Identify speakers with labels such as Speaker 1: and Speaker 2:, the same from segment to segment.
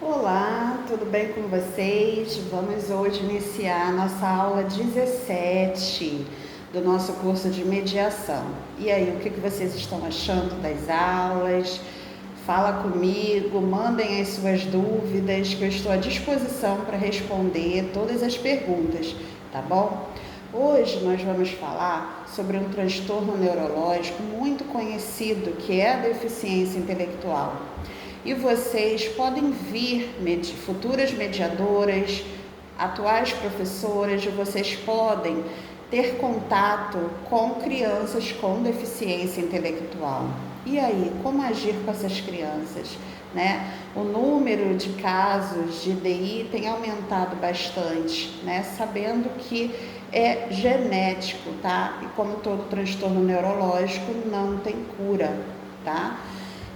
Speaker 1: Olá, tudo bem com vocês? Vamos hoje iniciar a nossa aula 17 do nosso curso de mediação. E aí, o que vocês estão achando das aulas? Fala comigo, mandem as suas dúvidas, que eu estou à disposição para responder todas as perguntas, tá bom? Hoje nós vamos falar sobre um transtorno neurológico muito conhecido, que é a deficiência intelectual. E vocês podem vir, futuras mediadoras, atuais professoras, vocês podem ter contato com crianças com deficiência intelectual. E aí, como agir com essas crianças, né? O número de casos de DI tem aumentado bastante, né? Sabendo que é genético, tá? E como todo transtorno neurológico, não tem cura, tá?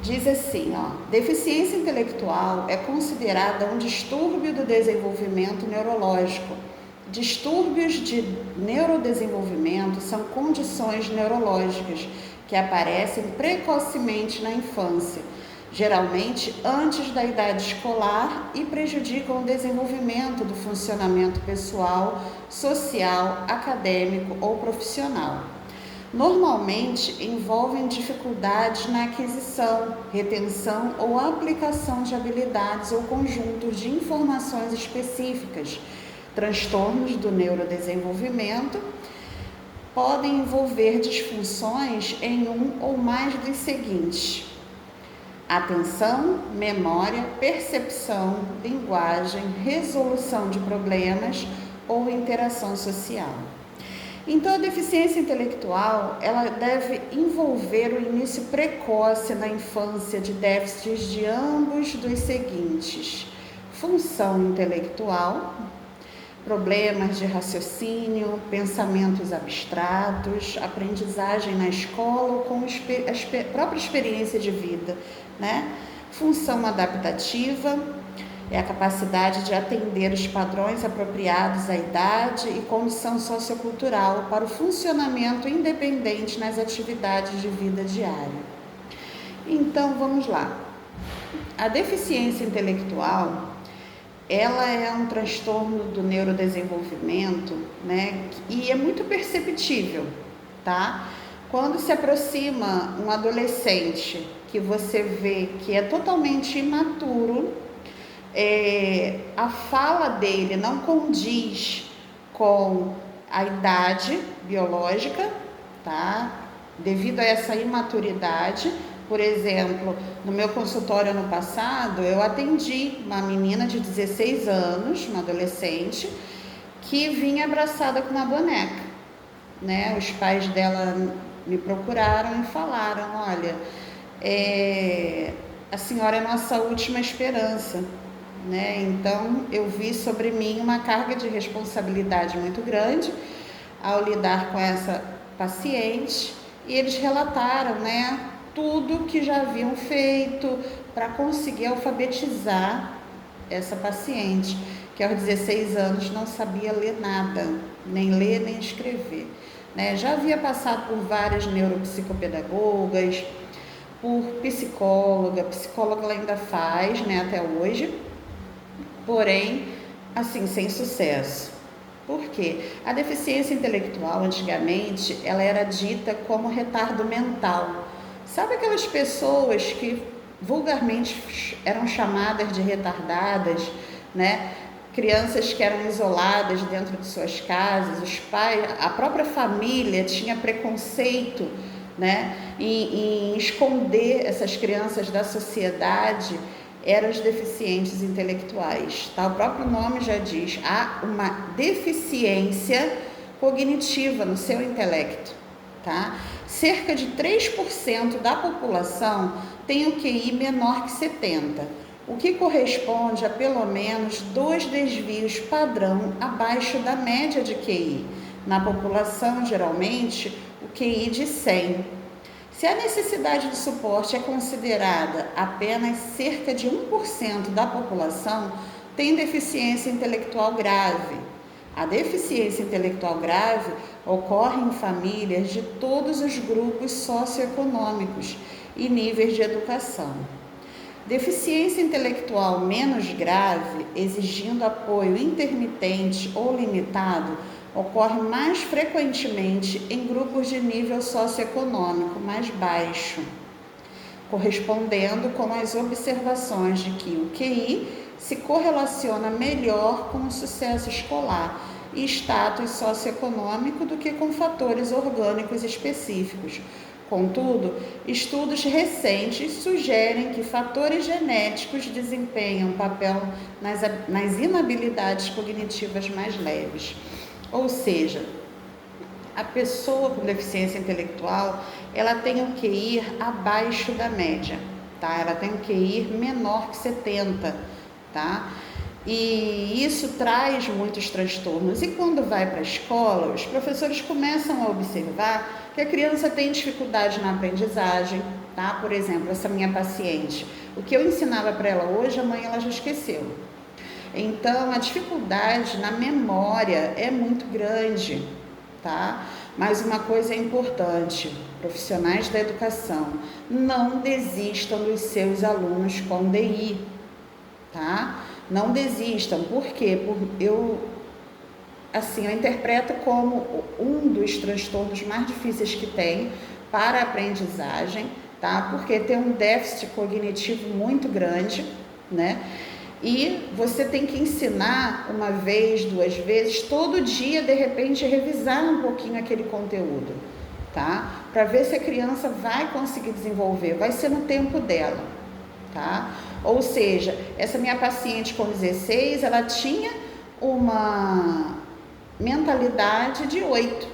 Speaker 1: Diz assim, deficiência intelectual é considerada um distúrbio do desenvolvimento neurológico. Distúrbios de neurodesenvolvimento são condições neurológicas que aparecem precocemente na infância, geralmente antes da idade escolar, e prejudicam o desenvolvimento do funcionamento pessoal, social, acadêmico ou profissional. Normalmente envolvem dificuldades na aquisição, retenção ou aplicação de habilidades ou conjuntos de informações específicas. Transtornos do neurodesenvolvimento podem envolver disfunções em um ou mais dos seguintes: atenção, memória, percepção, linguagem, resolução de problemas ou interação social. Então, a deficiência intelectual, ela deve envolver o início precoce na infância de déficits de ambos dos seguintes: função intelectual, problemas de raciocínio, pensamentos abstratos, aprendizagem na escola ou com a própria experiência de vida, né? Função adaptativa, é a capacidade de atender os padrões apropriados à idade e condição sociocultural para o funcionamento independente nas atividades de vida diária. Então, vamos lá. A deficiência intelectual, ela é um transtorno do neurodesenvolvimento, né? E é muito perceptível, tá? Quando se aproxima um adolescente que você vê que é totalmente imaturo, a fala dele não condiz com a idade biológica, tá? Devido a essa imaturidade. Por exemplo, no meu consultório ano passado, eu atendi uma menina de 16 anos, uma adolescente, que vinha abraçada com uma boneca, né? Os pais dela me procuraram e falaram: olha, a senhora é nossa última esperança, né? Então, eu vi sobre mim uma carga de responsabilidade muito grande ao lidar com essa paciente, e eles relataram, né, tudo que já haviam feito para conseguir alfabetizar essa paciente, que aos 16 anos não sabia ler nada, nem ler nem escrever, né? Já havia passado por várias neuropsicopedagogas, por psicóloga ela ainda faz, né, até hoje, porém, assim, sem sucesso. Por quê? A deficiência intelectual, antigamente, ela era dita como retardo mental. Sabe aquelas pessoas que vulgarmente eram chamadas de retardadas, né? Crianças que eram isoladas dentro de suas casas, os pais, a própria família tinha preconceito, né, em esconder essas crianças da sociedade. Eram os deficientes intelectuais, tá? O próprio nome já diz, há uma deficiência cognitiva no seu intelecto, tá? Cerca de 3% da população tem o QI menor que 70, o que corresponde a pelo menos 2 desvios padrão abaixo da média de QI. Na população, geralmente, o QI de 100. Se a necessidade de suporte é considerada, apenas cerca de 1% da população tem deficiência intelectual grave. A deficiência intelectual grave ocorre em famílias de todos os grupos socioeconômicos e níveis de educação. Deficiência intelectual menos grave, exigindo apoio intermitente ou limitado, ocorre mais frequentemente em grupos de nível socioeconômico mais baixo, correspondendo com as observações de que o QI se correlaciona melhor com o sucesso escolar e status socioeconômico do que com fatores orgânicos específicos. Contudo, estudos recentes sugerem que fatores genéticos desempenham papel nas inabilidades cognitivas mais leves. Ou seja, a pessoa com deficiência intelectual, ela tem um QI abaixo da média, tá? Ela tem um QI menor que 70, tá? E isso traz muitos transtornos. E quando vai para a escola, os professores começam a observar que a criança tem dificuldade na aprendizagem, tá? Por exemplo, essa minha paciente, o que eu ensinava para ela hoje, amanhã ela já esqueceu. Então, a dificuldade na memória é muito grande, tá? Mas uma coisa é importante, profissionais da educação, não desistam dos seus alunos com DI, tá? Não desistam, por quê? Eu interpreto como um dos transtornos mais difíceis que tem para a aprendizagem, tá? Porque tem um déficit cognitivo muito grande, né? E você tem que ensinar uma vez, 2 vezes, todo dia, de repente, revisar um pouquinho aquele conteúdo, tá? Para ver se a criança vai conseguir desenvolver, vai ser no tempo dela, tá? Ou seja, essa minha paciente com 16, ela tinha uma mentalidade de 8,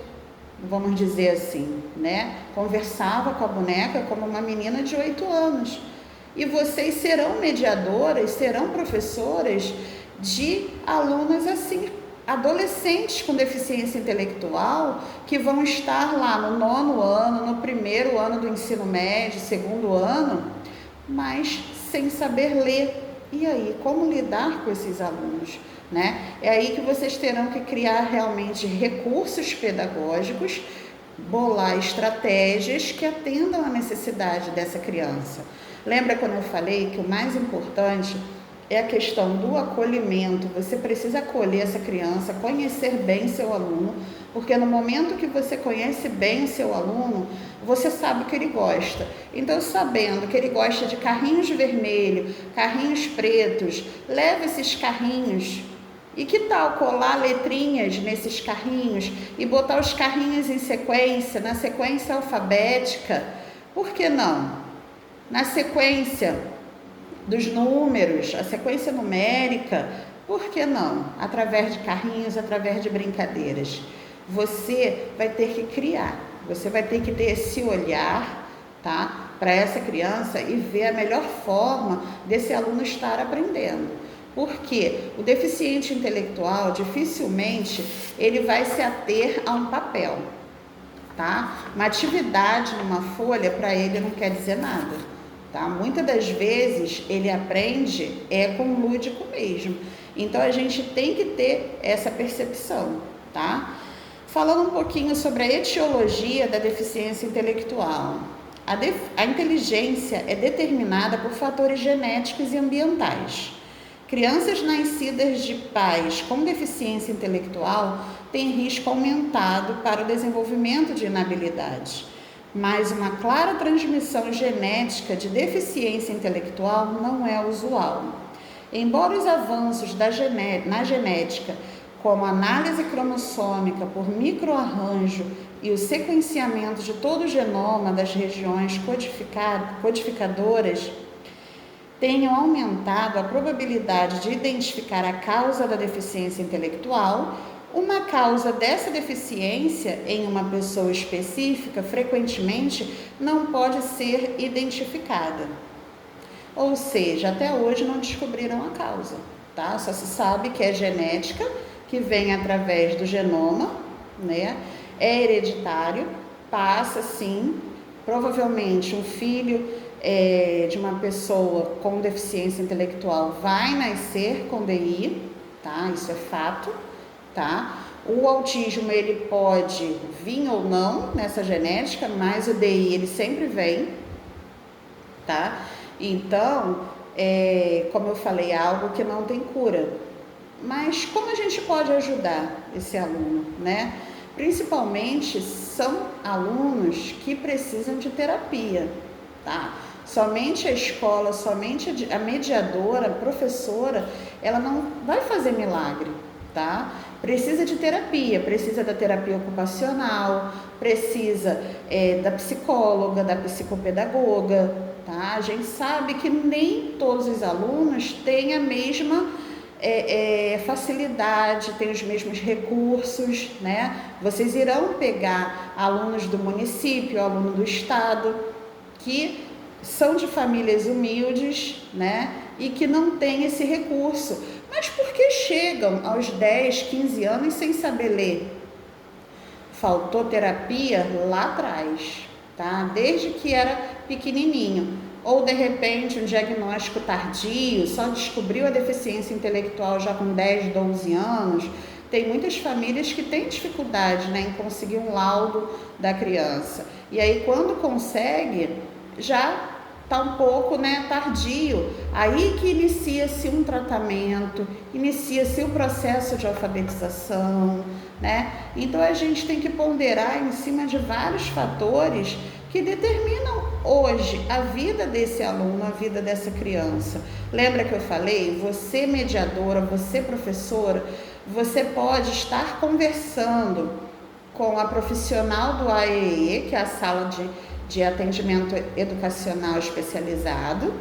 Speaker 1: vamos dizer assim, né? Conversava com a boneca como uma menina de 8 anos. E vocês serão mediadoras, serão professoras de alunas assim, adolescentes com deficiência intelectual, que vão estar lá no 9º ano, no 1º ano do ensino médio, 2º ano, mas sem saber ler. E aí, como lidar com esses alunos, né? É aí que vocês terão que criar realmente recursos pedagógicos, bolar estratégias que atendam à necessidade dessa criança. Lembra quando eu falei que o mais importante é a questão do acolhimento? Você precisa acolher essa criança, conhecer bem seu aluno, porque no momento que você conhece bem o seu aluno, você sabe o que ele gosta. Então, sabendo que ele gosta de carrinhos vermelhos, carrinhos pretos, leve esses carrinhos. E que tal colar letrinhas nesses carrinhos e botar os carrinhos em sequência, na sequência alfabética? Por que não? Na sequência dos números, a sequência numérica, por que não? Através de carrinhos, através de brincadeiras. Você vai ter que criar, você vai ter que ter esse olhar, tá? Para essa criança e ver a melhor forma desse aluno estar aprendendo. Porque o deficiente intelectual, dificilmente, ele vai se ater a um papel, tá? Uma atividade numa folha, para ele, não quer dizer nada. Tá? Muitas das vezes ele aprende com lúdico mesmo. Então a gente tem que ter essa percepção, tá? Falando um pouquinho sobre a etiologia da deficiência intelectual. A inteligência é determinada por fatores genéticos e ambientais. Crianças nascidas de pais com deficiência intelectual têm risco aumentado para o desenvolvimento de inabilidades. Mas uma clara transmissão genética de deficiência intelectual não é usual. Embora os avanços na genética, como a análise cromossômica por microarranjo e o sequenciamento de todo o genoma das regiões codificadoras, tenham aumentado a probabilidade de identificar a causa da deficiência intelectual, uma causa dessa deficiência em uma pessoa específica, frequentemente, não pode ser identificada. Ou seja, até hoje não descobriram a causa, tá? Só se sabe que é genética, que vem através do genoma, né? É hereditário, passa sim, provavelmente um filho de uma pessoa com deficiência intelectual vai nascer com DI, tá? Isso é fato. Tá? O autismo ele pode vir ou não nessa genética, mas o DI ele sempre vem, tá? Então, como eu falei, algo que não tem cura. Mas como a gente pode ajudar esse aluno, né? Principalmente são alunos que precisam de terapia, tá? Somente a escola, somente a mediadora, a professora, ela não vai fazer milagre, tá? Precisa de terapia, precisa da terapia ocupacional, precisa da psicóloga, da psicopedagoga, tá? A gente sabe que nem todos os alunos têm a mesma facilidade, têm os mesmos recursos, né? Vocês irão pegar alunos do município, aluno do estado, que são de famílias humildes, né? E que não têm esse recurso, mas porque chegam aos 10, 15 anos sem saber ler. Faltou terapia lá atrás, tá? Desde que era pequenininho. Ou de repente um diagnóstico tardio, só descobriu a deficiência intelectual já com 10, 12 anos. Tem muitas famílias que têm dificuldade, né, em conseguir um laudo da criança. E aí quando consegue, já está um pouco, né, tardio. Aí que inicia-se um tratamento, inicia-se o processo de alfabetização, né? Então a gente tem que ponderar em cima de vários fatores que determinam hoje a vida desse aluno, a vida dessa criança. Lembra que eu falei? Você mediadora, você professora, você pode estar conversando com a profissional do AEE, que é a sala de atendimento educacional especializado,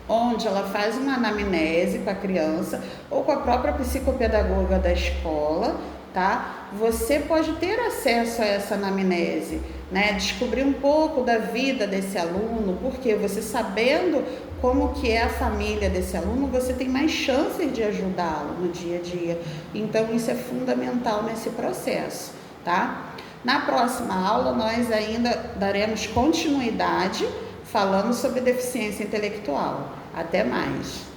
Speaker 1: onde ela faz uma anamnese com a criança ou com a própria psicopedagoga da escola, tá? Você pode ter acesso a essa anamnese, né? Descobrir um pouco da vida desse aluno, porque você sabendo como que é a família desse aluno, você tem mais chances de ajudá-lo no dia a dia. Então isso é fundamental nesse processo, tá? Na próxima aula nós ainda daremos continuidade falando sobre deficiência intelectual. Até mais!